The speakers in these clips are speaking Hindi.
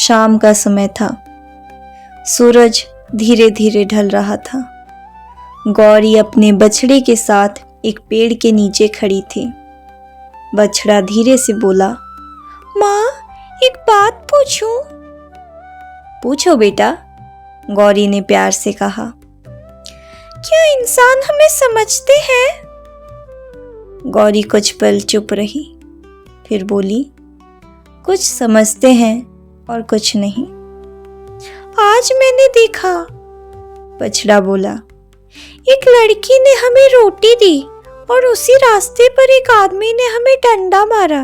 शाम का समय था। सूरज धीरे धीरे ढल रहा था। गौरी अपने बछड़े के साथ एक पेड़ के नीचे खड़ी थी। बछड़ा धीरे से बोला, माँ, एक बात पूछूं? पूछो बेटा, गौरी ने प्यार से कहा। क्या इंसान हमें समझते हैं? गौरी कुछ पल चुप रही, फिर बोली, कुछ समझते हैं और कुछ नहीं। आज मैंने देखा, बछड़ा बोला, एक लड़की ने हमें रोटी दी और उसी रास्ते पर एक आदमी ने हमें डंडा मारा।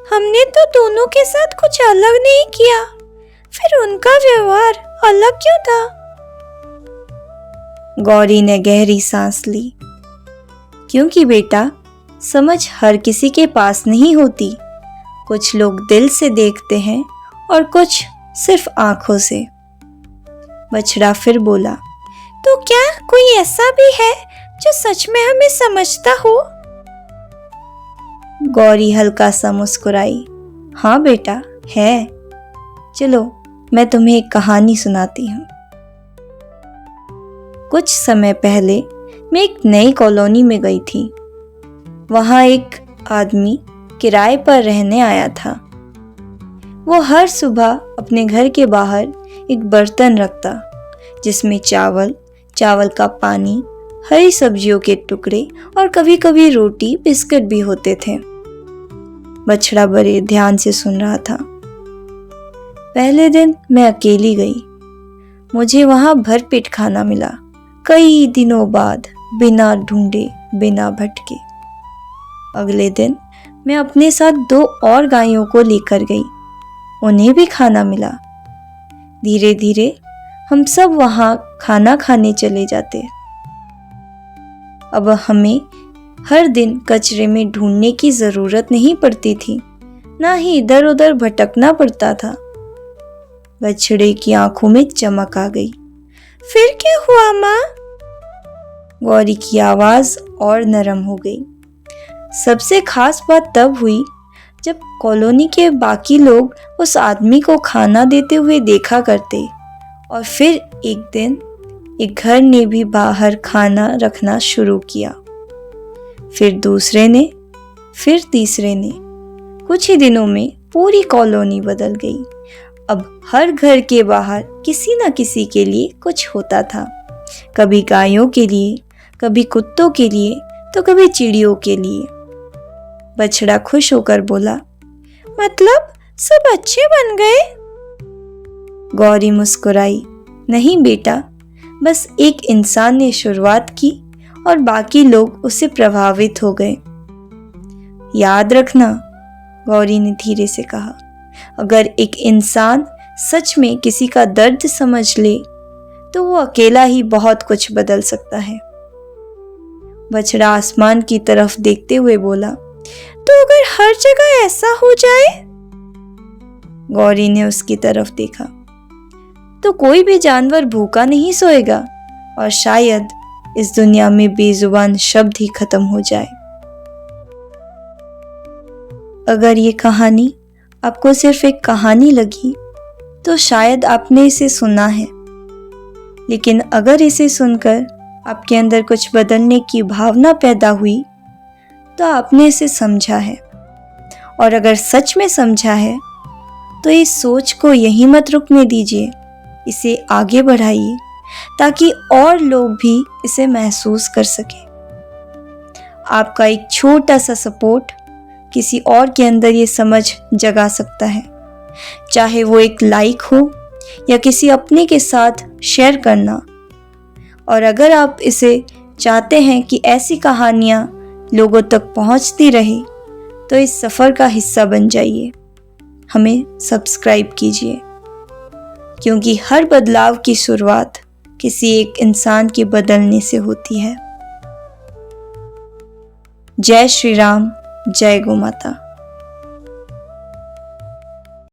हमने तो दोनों के साथ कुछ अलग नहीं किया, फिर उनका व्यवहार अलग क्यों था? गौरी ने गहरी सांस ली। क्योंकि बेटा, समझ हर किसी के पास नहीं होती। कुछ लोग दिल से देखते हैं और कुछ सिर्फ आंखों से। बछड़ा फिर बोला, तो क्या कोई ऐसा भी है जो सच में हमें समझता हो? गौरी हल्का सा मुस्कुराई। हाँ बेटा, है। चलो मैं तुम्हें एक कहानी सुनाती हूँ। कुछ समय पहले मैं एक नई कॉलोनी में गई थी। वहाँ एक आदमी किराए पर रहने आया था। वो हर सुबह अपने घर के बाहर एक बर्तन रखता, जिसमें चावल का पानी, हरी सब्जियों के टुकड़े और कभी कभी रोटी बिस्किट भी होते थे। बछड़ा बड़े ध्यान से सुन रहा था। पहले दिन मैं अकेली गई। मुझे वहां भरपेट खाना मिला, कई दिनों बाद, बिना ढूंढे, बिना भटके। अगले दिन मैं अपने साथ 2 और गायों को लेकर गई। उन्हें भी खाना मिला। धीरे धीरे हम सब वहां खाना खाने चले जाते। अब हमें हर दिन कचरे में ढूंढने की जरूरत नहीं पड़ती थी, ना ही इधर उधर भटकना पड़ता था। बछड़े की आंखों में चमक आ गई। फिर क्या हुआ माँ? गौरी की आवाज और नरम हो गई। सबसे खास बात तब हुई जब कॉलोनी के बाकी लोग उस आदमी को खाना देते हुए देखा करते, और फिर एक दिन एक घर ने भी बाहर खाना रखना शुरू किया। फिर दूसरे ने, फिर तीसरे ने। कुछ ही दिनों में पूरी कॉलोनी बदल गई। अब हर घर के बाहर किसी न किसी के लिए कुछ होता था। कभी गायों के लिए, कभी कुत्तों के लिए, तो कभी चिड़ियों के लिए। बछड़ा खुश होकर बोला, मतलब सब अच्छे बन गए? गौरी मुस्कुराई। नहीं बेटा, बस एक इंसान ने शुरुआत की और बाकी लोग उससे प्रभावित हो गए। याद रखना, गौरी ने धीरे से कहा, अगर एक इंसान सच में किसी का दर्द समझ ले तो वो अकेला ही बहुत कुछ बदल सकता है। बछड़ा आसमान की तरफ देखते हुए बोला, तो अगर हर जगह ऐसा हो जाए? गौरी ने उसकी तरफ देखा। तो कोई भी जानवर भूखा नहीं सोएगा और शायद इस दुनिया में बेजुबान शब्द ही खत्म हो जाए। अगर ये कहानी आपको सिर्फ एक कहानी लगी तो शायद आपने इसे सुना है, लेकिन अगर इसे सुनकर आपके अंदर कुछ बदलने की भावना पैदा हुई तो आपने इसे समझा है। और अगर सच में समझा है तो इस सोच को यहीं मत रुकने दीजिए, इसे आगे बढ़ाइए ताकि और लोग भी इसे महसूस कर सकें। आपका एक छोटा सा सपोर्ट किसी और के अंदर ये समझ जगा सकता है, चाहे वो एक लाइक हो या किसी अपने के साथ शेयर करना। और अगर आप इसे चाहते हैं कि ऐसी कहानियाँ लोगों तक पहुँचती रहे तो इस सफ़र का हिस्सा बन जाइए। हमें सब्सक्राइब कीजिए, क्योंकि हर बदलाव की शुरुआत किसी एक इंसान के बदलने से होती है। जय श्री राम, जय गौ माता।